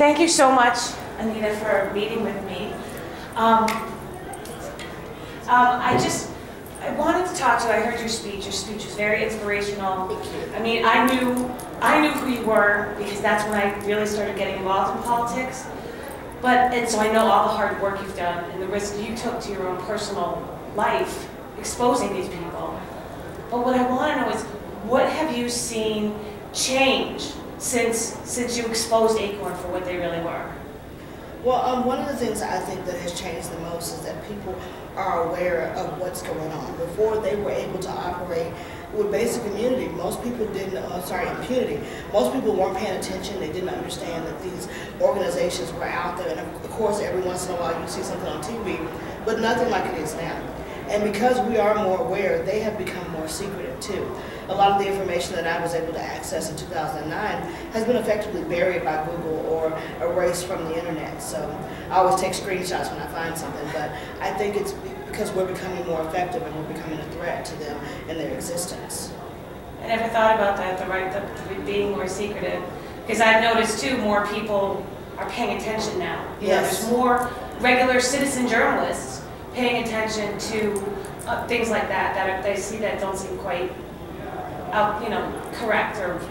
thank you so much, Anita, for meeting with me. I wanted to talk to you. I heard your speech. Your speech was very inspirational. I mean, I knew who you were because that's when I really started getting involved in politics. And so I know all the hard work you've done and the risk you took to your own personal life exposing these people. But what I want to know is, what have you seen change since you exposed ACORN for what they really were? Well, one of the things I think that has changed the most is that people are aware of what's going on. Before, they were able to operate with basic immunity. Most people didn't, impunity. Most people weren't paying attention. They didn't understand that these organizations were out there. And of course, every once in a while you see something on TV, but nothing like it is now. And because we are more aware, they have become more secretive too. A lot of the information that I was able to access in 2009 has been effectively buried by Google or erased from the internet. So I always take screenshots when I find something, but I think it's because we're becoming more effective and we're becoming a threat to them and their existence. I never thought about that, the being more secretive, because I've noticed too, more people are paying attention now. Yes. There's more regular citizen journalists paying attention to things like that they see that don't seem quite correct, or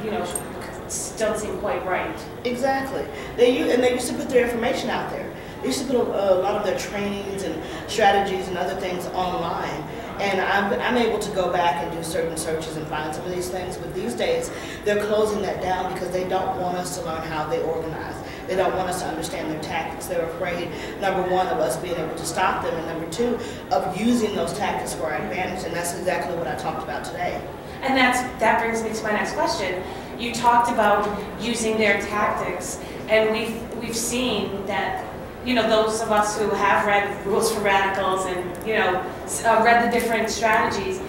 don't seem quite right. Exactly. They used to put their information out there. They used to put a lot of their trainings and strategies and other things online. And I'm able to go back and do certain searches and find some of these things. But these days, they're closing that down because they don't want us to learn how they organize. They don't want us to understand their tactics. They're afraid, number one, of us being able to stop them, and number two, of using those tactics for our advantage. And that's exactly what I talked about today. And that brings me to my next question. You talked about using their tactics, and we've seen that, those of us who have read Rules for Radicals and read the different strategies,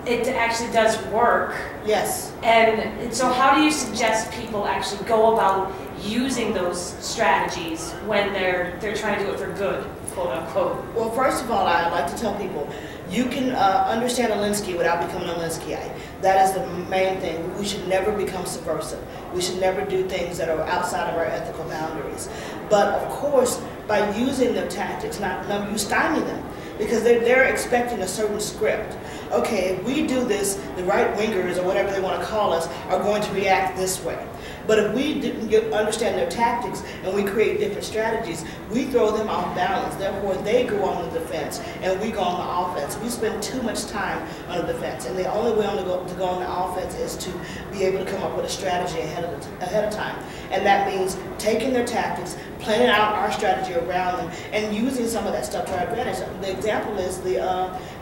it actually does work. Yes. And so how do you suggest people actually go about using those strategies when they're trying to do it for good, quote unquote? Well, first of all, I'd like to tell people, you can understand Alinsky without becoming an Alinskyite. That is the main thing. We should never become subversive. We should never do things that are outside of our ethical boundaries. But of course, by using their tactics, you stymie them, because they're expecting a certain script. Okay, if we do this, the right-wingers, or whatever they want to call us, are going to react this way. But if we didn't understand their tactics and we create different strategies, we throw them off balance. Therefore, they go on the defense and we go on the offense. We spend too much time on the defense, and the only way to go on the offense is to be able to come up with a strategy ahead of time. And that means taking their tactics, planning out our strategy around them, and using some of that stuff to our advantage. The example is the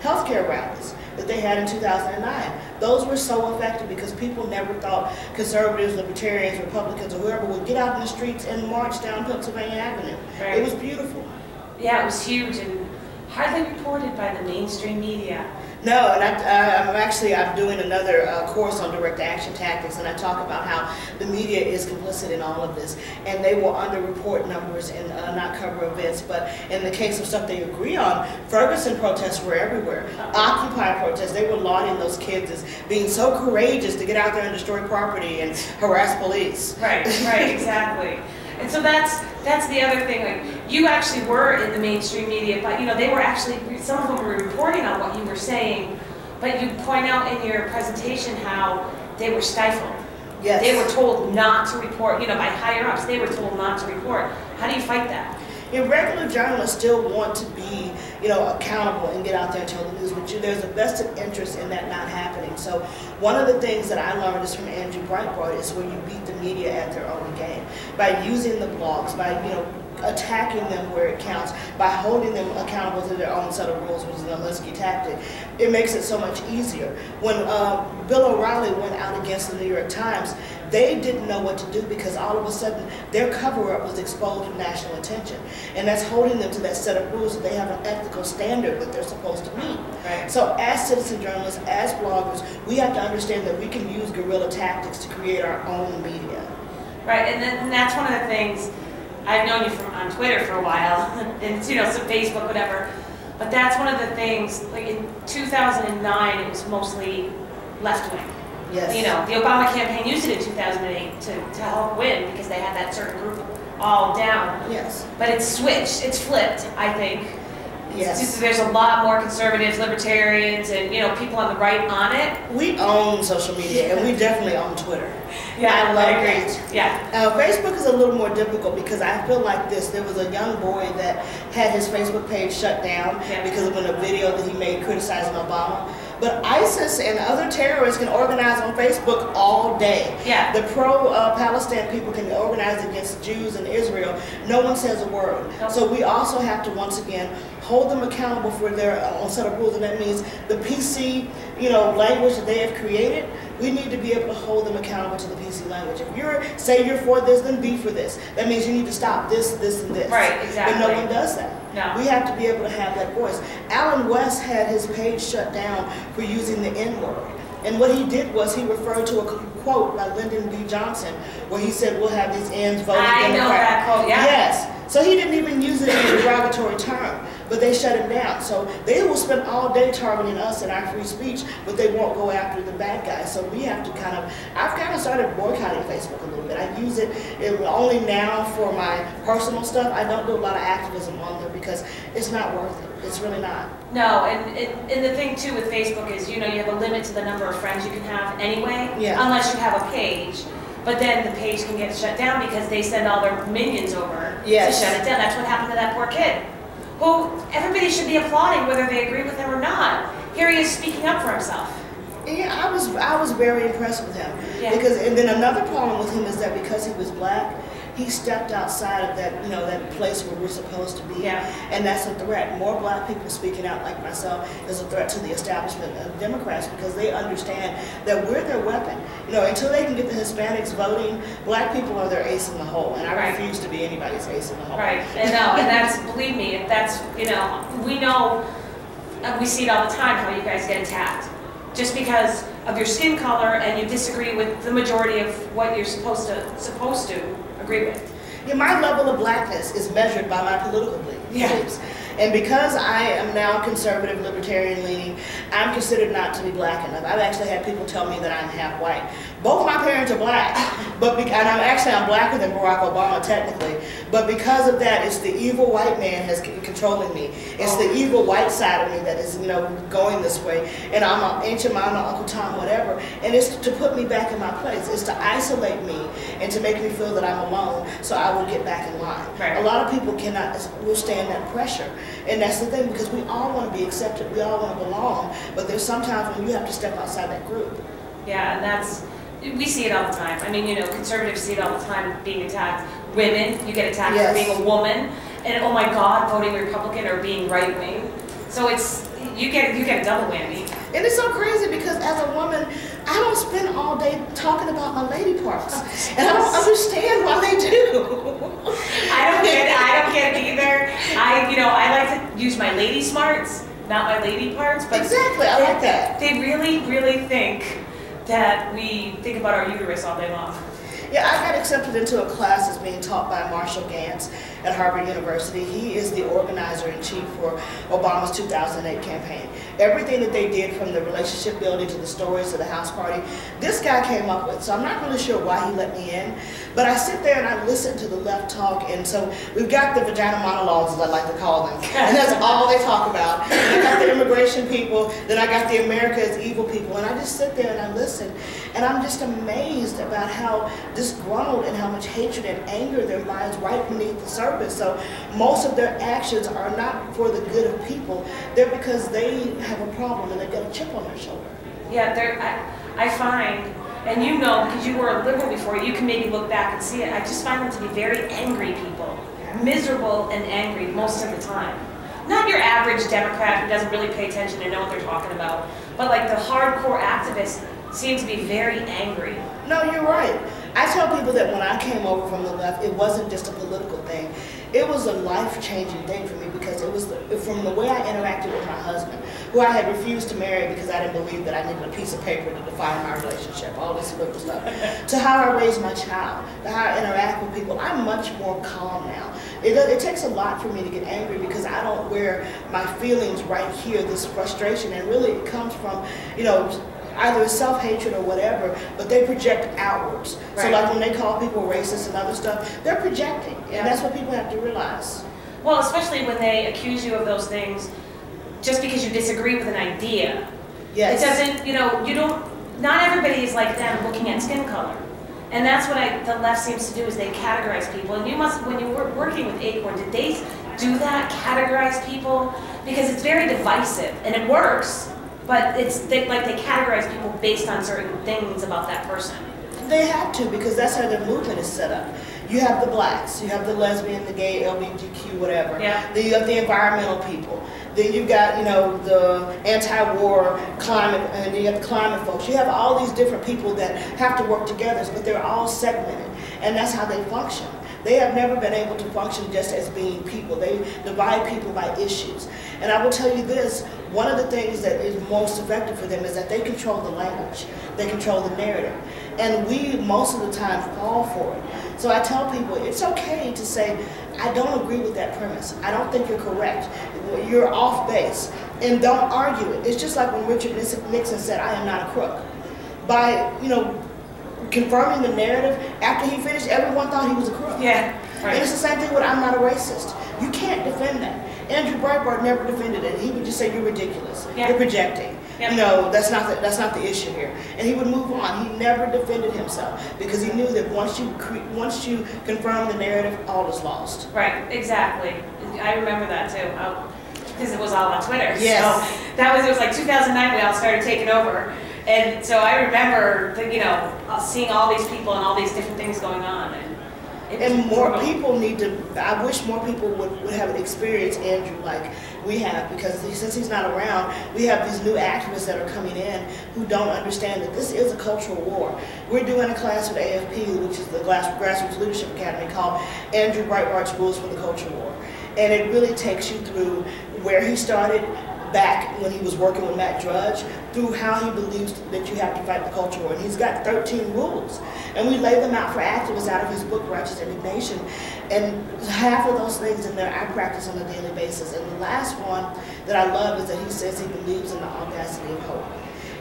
healthcare rallies that they had in 2009. Those were so effective because people never thought conservatives, libertarians, Republicans, or whoever would get out in the streets and march down Pennsylvania Avenue. Right. It was beautiful. Yeah, it was huge and hardly reported by the mainstream media. No, and I'm doing another course on direct action tactics, and I talk about how the media is complicit in all of this, and they will underreport numbers and not cover events. But in the case of stuff they agree on, Ferguson protests were everywhere. Occupy protests, they were lauding those kids as being so courageous to get out there and destroy property and harass police. Right, exactly. And so that's the other thing. Like, you actually were in the mainstream media, but they were actually, some of them were reporting on what you were saying. But you point out in your presentation how they were stifled. Yes. They were told not to report. By higher ups, they were told not to report. How do you fight that? Regular journalists still want to be, accountable and get out there and tell the news, but there's a vested interest in that not happening. So one of the things that I learned is from Andrew Breitbart is where you beat the media at their own game. By using the blogs, by, attacking them where it counts, by holding them accountable to their own set of rules, which is an Alinsky tactic, it makes it so much easier. When Bill O'Reilly went out against the New York Times, they didn't know what to do because all of a sudden their cover-up was exposed to national attention. And that's holding them to that set of rules that they have an ethical standard that they're supposed to meet. Right. So as citizen journalists, as bloggers, we have to understand that we can use guerrilla tactics to create our own media. Right, and that's one of the things. I've known you on Twitter for a while, and some Facebook, whatever. But that's one of the things. Like in 2009, it was mostly left wing. Yes. You know, the Obama campaign used it in 2008 to help win because they had that certain group all down. Yes. But it's switched, it's flipped, I think. Yes. There's a lot more conservatives, libertarians, and you know, people on the right on it. We own social media, and we definitely own Twitter. Yeah, I love agree. that. Yeah. Facebook is a little more difficult because I feel like this. There was a young boy that had his Facebook page shut down because of a video that he made criticizing Obama. But ISIS and other terrorists can organize on Facebook all day. Yeah. The pro-Palestine people can organize against Jews in Israel. No one says a word. Nope. So we also have to, once again, hold them accountable for their own set of rules. And that means the PC, language that they have created, we need to be able to hold them accountable to the PC language. If say you're for this, then be for this. That means you need to stop this, this, and this. Right, exactly. But no one does that. No. We have to be able to have that voice. Alan West had his page shut down for using the N-word. And what he did was he referred to a quote by Lyndon B. Johnson where he said, we'll have these ends voting Democrat. I know that quote, yeah. Yes. So he didn't even use it in a derogatory term, but they shut him down. So they will spend all day targeting us and our free speech, but they won't go after the bad guys. So we have to I've kind of started boycotting Facebook a little bit. I use it only now for my personal stuff. I don't do a lot of activism on there because it's not worth it. It's really not. No, and the thing too with Facebook is, you have a limit to the number of friends you can have anyway, unless you have a page. But then the page can get shut down because they send all their minions over to shut it down. That's what happened to that poor kid, who everybody should be applauding whether they agree with him or not. Here he is speaking up for himself. Yeah, I was very impressed with him. Yeah. And then another problem with him is that because he was black, he stepped outside of that, that place where we're supposed to be. Yeah. And that's a threat. More black people speaking out like myself is a threat to the establishment of Democrats because they understand that we're their weapon. Until they can get the Hispanics voting, black people are their ace in the hole. And I refuse to be anybody's ace in the hole. Right. And that's, believe me, that's, we know, we see it all the time how you guys get attacked. Just because of your skin color and you disagree with the majority of what you're supposed to agree with. Yeah, my level of blackness is measured by my political beliefs. Yeah. And because I am now conservative, libertarian leaning, I'm considered not to be black enough. I've actually had people tell me that I'm half white. Both my parents are black, and I'm blacker than Barack Obama technically. But because of that, it's the evil white man that's controlling me. It's the evil white side of me that is, going this way. And I'm an ancient mama, Uncle Tom, whatever. And it's to put me back in my place. It's to isolate me and to make me feel that I'm alone, so I will get back in line. Right. A lot of people cannot withstand that pressure. And that's the thing, because we all want to be accepted, we all want to belong, but there's sometimes when you have to step outside that group. Yeah, and we see it all the time. I mean, conservatives see it all the time being attacked. Women, you get attacked for being a woman, and oh my God, voting Republican or being right wing. So you get a double whammy. And it's so crazy because as a woman, I don't spend all day talking about my lady parts, and I don't understand why they do. I don't get it either. I like to use my lady smarts, not my lady parts. But exactly, I like that. They really, really think that we think about our uterus all day long. Yeah, I got accepted into a class that's being taught by Marshall Gantz at Harvard University. He is the organizer-in-chief for Obama's 2008 campaign. Everything that they did, from the relationship building to the stories to the house party, this guy came up with. So I'm not really sure why he let me in, but I sit there and I listen to the left talk, and so we've got the vagina monologues, as I like to call them, and that's all they talk about. And I got the immigration people, then I got the America is evil people, and I just sit there and I listen, and I'm just amazed about how disgruntled and how much hatred and anger there lies right beneath the surface. So most of their actions are not for the good of people. They're because they have a problem and they've got a chip on their shoulder. Yeah, I find, and because you were a liberal before, you can maybe look back and see it. I just find them to be very angry people, miserable and angry most of the time. Not your average Democrat who doesn't really pay attention and know what they're talking about, but like the hardcore activists seem to be very angry. No, you're right. I tell people that when I came over from the left, it wasn't just a political thing. It was a life-changing thing for me because it was from the way I interacted with my husband, who I had refused to marry because I didn't believe that I needed a piece of paper to define my relationship, all this little stuff, to how I raise my child, to how I interact with people. I'm much more calm now. It takes a lot for me to get angry because I don't wear my feelings right here, this frustration, and really it comes from, either self-hatred or whatever, but they project outwards. Right. So like when they call people racist and other stuff, they're projecting. Yeah. And that's what people have to realize. Well, especially when they accuse you of those things just because you disagree with an idea. Yes. It doesn't, you don't, not everybody is like them looking at skin color. And that's what the left seems to do, is they categorize people. And you must, when you were working with ACORN, did they do that, categorize people? Because it's very divisive, and it works, but they categorize people based on certain things about that person. They have to, because that's how their movement is set up. You have the blacks, you have the lesbian, the gay, LGBTQ, whatever. Yeah. Then you have the environmental people. Then you've got, the anti-war climate, and you have the climate folks. You have all these different people that have to work together, but they're all segmented, and that's how they function. They have never been able to function just as being people. They divide people by issues. And I will tell you this, one of the things that is most effective for them is that they control the language. They control the narrative. And we, most of the time, fall for it. So I tell people, it's okay to say, I don't agree with that premise. I don't think you're correct. You're off base. And don't argue it. It's just like when Richard Nixon said, I am not a crook. By, confirming the narrative, after he finished, everyone thought he was a crook. Yeah, right. And it's the same thing with I'm not a racist. You can't defend that. Andrew Breitbart never defended it. He would just say, you're ridiculous. Yeah. You're projecting. Yep. That's not the issue here. And he would move on. He never defended himself because he knew that once you confirm the narrative, all is lost. Right, exactly. I remember that too. Because it was all on Twitter. Yes. So it was like 2009 we all started taking over. And so I remember, seeing all these people and all these different things going on. And more people need to, I wish more people would have an experience, Andrew, like we have, because since he's not around, we have these new activists that are coming in who don't understand that this is a cultural war. We're doing a class with AFP, which is the Grassroots Leadership Academy, called Andrew Breitbart's Rules for the Culture War. And it really takes you through where he started back when he was working with Matt Drudge, through how he believes that you have to fight the culture war. And he's got 13 rules. And we lay them out for activists out of his book, Righteous Indignation. And half of those things in there I practice on a daily basis. And the last one that I love is that he says he believes in the audacity of hope.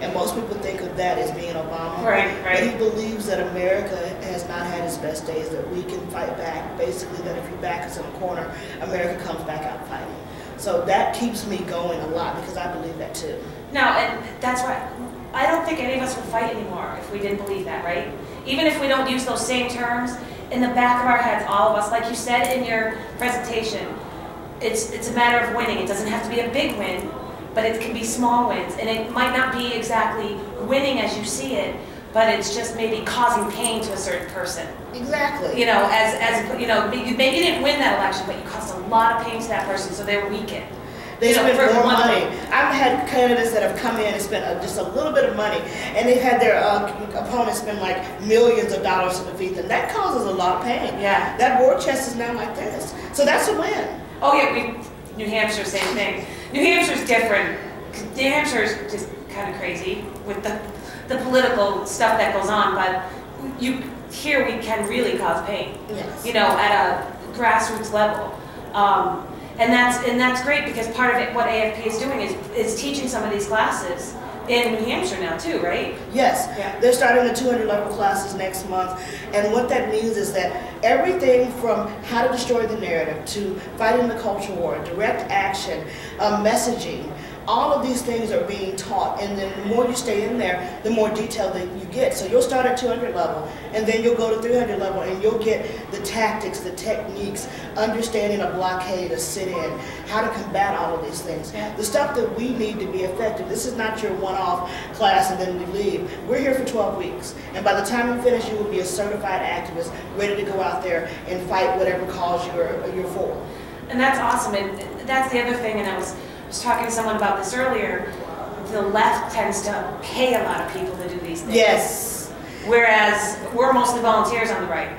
And most people think of that as being Obama. Right. But he believes that America has not had its best days, that we can fight back. Basically, that if you back us in a corner, America comes back out fighting. So that keeps me going a lot because I believe that too. No, and that's why I don't think any of us would fight anymore if we didn't believe that, right? Even if we don't use those same terms, in the back of our heads, all of us, like you said in your presentation, it's a matter of winning. It doesn't have to be a big win, but it can be small wins. And it might not be exactly winning as you see it, but it's just maybe causing pain to a certain person. Exactly. Maybe you didn't win that election, but you caused a lot of pain to that person, so they're weakened. They spend more money. I've had candidates that have come in and spent just a little bit of money, and they've had their opponents spend like millions of dollars to defeat them. That causes a lot of pain. Yeah. That war chest is now like this. So that's a win. Oh yeah, New Hampshire, same thing. New Hampshire's different. New Hampshire's just kind of crazy with the political stuff that goes on, but here we can really cause pain. Yes. At a grassroots level. And that's great because part of it, what AFP is doing is teaching some of these classes in New Hampshire now too, right? Yes. Yeah. They're starting the 200 level classes next month. And what that means is that everything from how to destroy the narrative to fighting the culture war, direct action, messaging, all of these things are being taught, and then the more you stay in there, the more detail that you get. So you'll start at 200 level, and then you'll go to 300 level, and you'll get the tactics, the techniques, understanding a blockade, a sit-in, how to combat all of these things. Yeah. The stuff that we need to be effective. This is not your one-off class and then we leave. We're here for 12 weeks, and by the time you finish, you will be a certified activist, ready to go out there and fight whatever cause you're for. And that's awesome, and that's the other thing, and I was talking to someone about this earlier. The left tends to pay a lot of people to do these things. Yes. Whereas we're mostly volunteers on the right.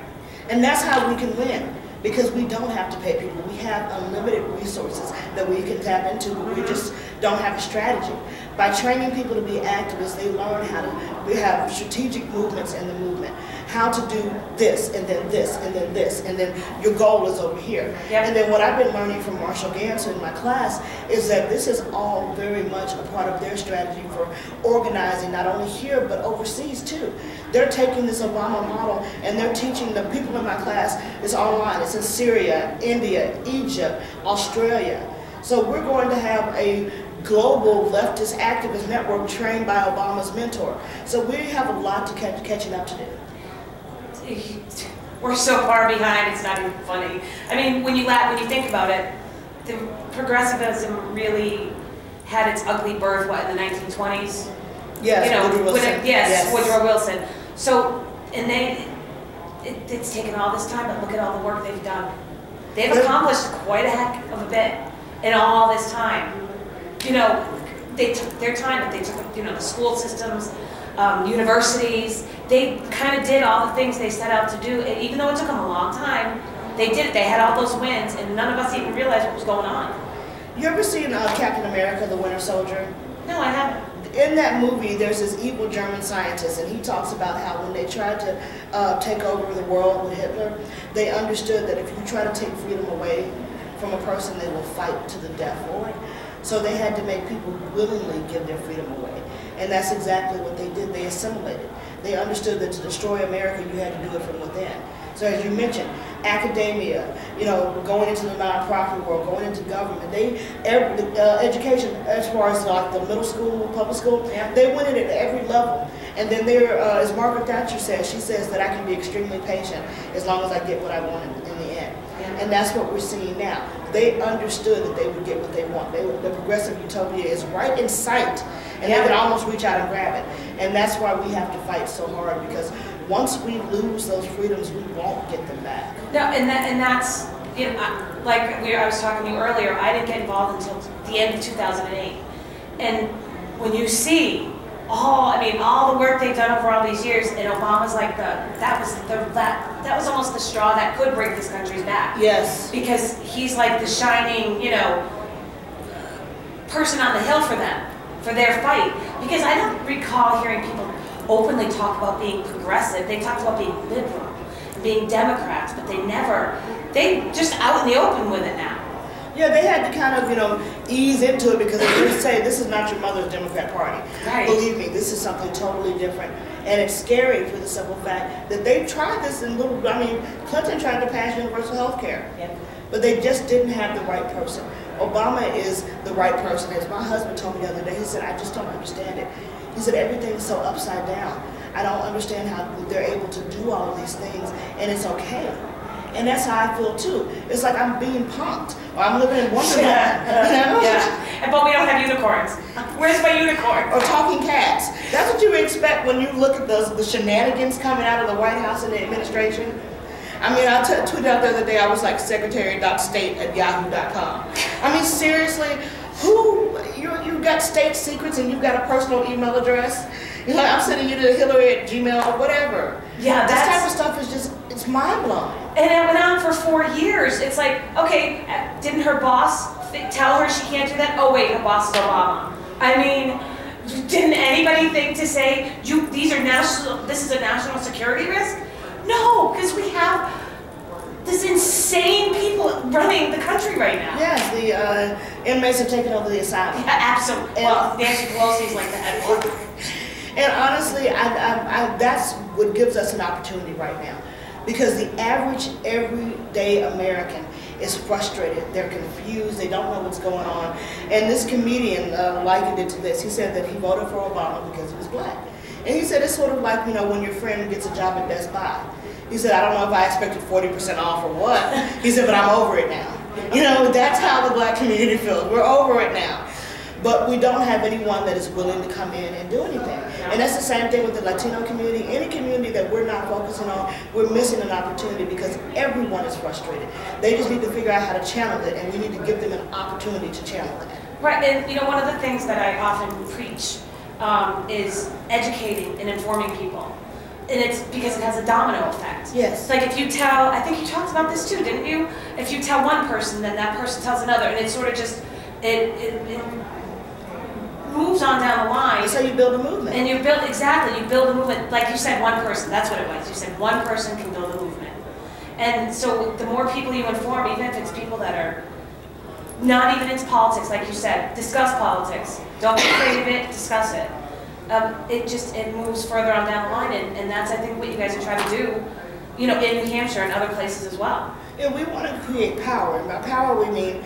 And that's how we can win, because we don't have to pay people. We have unlimited resources that we can tap into, but we just don't have a strategy. By training people to be activists, they learn how to have strategic movements in the movement, how to do this, and then this, and then this, and then your goal is over here. Yep. And then what I've been learning from Marshall Ganser in my class is that this is all very much a part of their strategy for organizing, not only here, but overseas too. They're taking this Obama model and they're teaching the people in my class, it's online, it's in Syria, India, Egypt, Australia. So we're going to have a global leftist activist network trained by Obama's mentor. So we have a lot to catching up to do. We're so far behind, it's not even funny. I mean, when you think about it, the progressivism really had its ugly birth, what, in the 1920s? Yes, you know, Woodrow Wilson. Yes, Woodrow Wilson. So, and it's taken all this time, but look at all the work they've done. They've accomplished quite a heck of a bit in all this time. You know, they took their time, but they took, you know, the school systems, universities, they kind of did all the things they set out to do, and even though it took them a long time, they did it. They had all those wins, and none of us even realized what was going on. You ever seen Captain America, the Winter Soldier? No, I haven't. In that movie, there's this evil German scientist, and he talks about how when they tried to take over the world with Hitler, they understood that if you try to take freedom away from a person, they will fight to the death for it. So they had to make people willingly give their freedom away. And that's exactly what they did. They assimilated. They understood that to destroy America, you had to do it from within. So as you mentioned, academia, you know, going into the nonprofit world, going into government, education, as far as like the middle school, public school, they went in at every level. And then there, as Margaret Thatcher says, she says that I can be extremely patient as long as I get what I want in the end. And that's what we're seeing now. They understood that they would get what they want. The progressive utopia is right in sight, and they can almost reach out and grab it. And that's why we have to fight so hard, because once we lose those freedoms, we won't get them back. No, and that's, you know, like I was talking to you earlier, I didn't get involved until the end of 2008. And when you see all the work they've done over all these years, and Obama's like that was almost the straw that could break this country's back. Yes. Because he's like the shining, you know, person on the hill for them, for their fight. Because I don't recall hearing people openly talk about being progressive. They talked about being liberal, and being Democrats, but they just out in the open with it now. Yeah, they had to kind of, you know, ease into it, because they would say, this is not your mother's Democrat Party. Right. Believe me, this is something totally different. And it's scary for the simple fact that they tried this in Clinton tried to pass universal health care. Yep. But they just didn't have the right person. Obama is the right person. As my husband told me the other day, he said, I just don't understand it. He said, everything's so upside down. I don't understand how they're able to do all of these things, and it's okay. And that's how I feel too. It's like I'm being punked, or I'm living in Wonderland. Yeah. But we don't have unicorns. Where's my unicorn? Or talking cats. That's what you would expect when you look at the shenanigans coming out of the White House and the administration. I mean, I tweeted out the other day, I was like secretary.state@yahoo.com. I mean, seriously, you got state secrets and you've got a personal email address? You're like, I'm sending you to Hillary@gmail or whatever. Yeah, this type of stuff is just, it's mind-blowing. And it went on for 4 years. It's like, okay, didn't her boss tell her she can't do that? Oh wait, her boss is Obama. I mean, didn't anybody think to say, this is a national security risk? No, because we have this insane people running the country right now. Yes, the inmates have taken over the asylum. Yeah, absolutely. Well, Nancy Pelosi's like the head one. And honestly, that's what gives us an opportunity right now. Because the average, everyday American is frustrated. They're confused. They don't know what's going on. And this comedian likened it to this. He said that he voted for Obama because he was black. And he said it's sort of like, you know, when your friend gets a job at Best Buy. He said, I don't know if I expected 40% off or what. He said, but I'm over it now. You know, that's how the black community feels. We're over it now. But we don't have anyone that is willing to come in and do anything. And that's the same thing with the Latino community. Any community that we're not focusing on, we're missing an opportunity, because everyone is frustrated. They just need to figure out how to channel it, and we need to give them an opportunity to channel it. Right, and you know, one of the things that I often preach is educating and informing people. And it's because it has a domino effect. Yes. Like if you tell, I think you talked about this too, didn't you? If you tell one person, then that person tells another, and it sort of just, it moves moves on down the line. That's how you build a movement. And you build, exactly, you build a movement. Like you said, one person, that's what it was. You said one person can build a movement. And so the more people you inform, even if it's people that are not even into politics, like you said, discuss politics. Don't be afraid of it, discuss it. It moves further on down the line, and that's, I think, what you guys are trying to do, you know, in New Hampshire and other places as well. And we want to create power, and by power we mean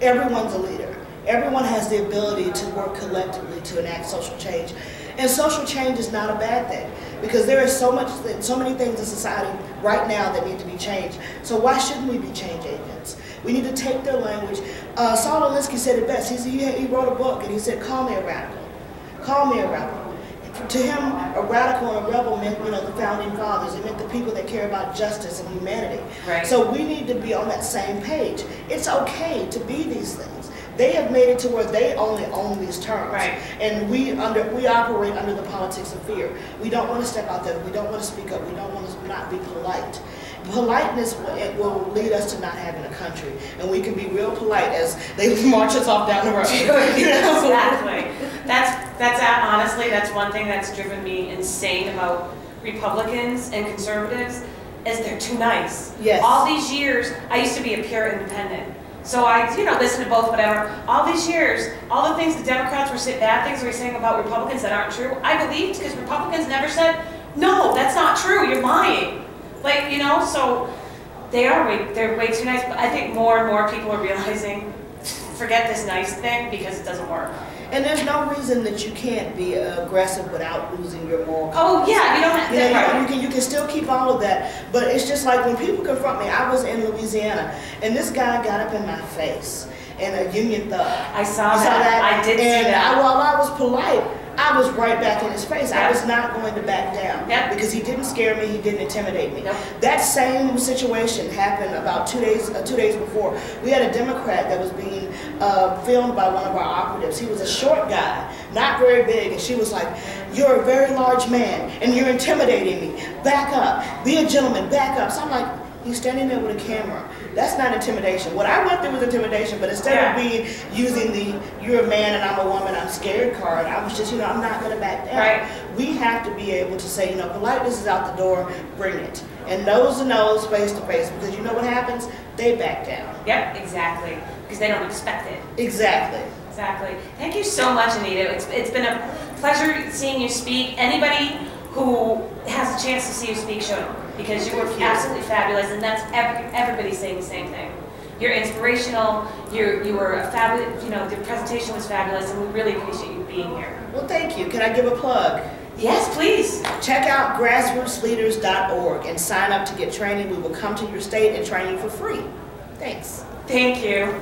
everyone's a leader. Everyone has the ability to work collectively to enact social change. And social change is not a bad thing, because there is so many things in society right now that need to be changed. So why shouldn't we be change agents? We need to take their language. Saul Alinsky said it best. He wrote a book and he said, "Call me a radical. Call me a rebel." To him, a radical and a rebel meant, you know, the founding fathers. It meant the people that care about justice and humanity. Right. So we need to be on that same page. It's okay to be these things. They have made it to where they only own these terms. Right. And we operate under the politics of fear. We don't want to step out there. We don't want to speak up. We don't want to not be polite. Politeness will lead us to not having a country. And we can be real polite as they march us off down the road. You know? Exactly. That's honestly, that's one thing that's driven me insane about Republicans and conservatives, is they're too nice. Yes. All these years, I used to be a pure independent. So I, you know, listen to both, whatever. All these years, all the things the Democrats were saying, bad things they were saying about Republicans that aren't true, I believed, because Republicans never said, no, that's not true, you're lying. Like, you know, so they're way too nice. But I think more and more people are realizing, forget this nice thing, because it doesn't work. And there's no reason that you can't be aggressive without losing your moral compass. Oh yeah, you don't have to. You can still keep all of that, but it's just like when people confront me. I was in Louisiana, and this guy got up in my face, and a Union thug. I saw that. I did see that. And while I was polite, I was right back in his face. Yep. I was not going to back down. Yep. Because he didn't scare me, he didn't intimidate me. Yep. That same situation happened about 2 days before. We had a Democrat that was being filmed by one of our operatives. He was a short guy, not very big, and she was like, "You're a very large man, and you're intimidating me. Back up. Be a gentleman. Back up." So I'm like, he's standing there with a camera. That's not intimidation. What I went through was intimidation, but instead of using the "you're a man and I'm a woman, I'm scared" card, I was just, you know, I'm not going to back down. Right. We have to be able to say, you know, politeness is out the door, bring it. And nose to nose, face to face, because you know what happens? They back down. Yep, exactly. Because they don't expect it. Exactly. Exactly. Thank you so much, Anita. It's been a pleasure seeing you speak. Anybody who has a chance to see you speak, should, because you were absolutely fabulous, and that's everybody's saying the same thing. You're inspirational. You were a fabulous. You know, the presentation was fabulous, and we really appreciate you being here. Well, thank you. Can I give a plug? Yes, please. Check out grassrootsleaders.org and sign up to get training. We will come to your state and train you for free. Thanks. Thank you.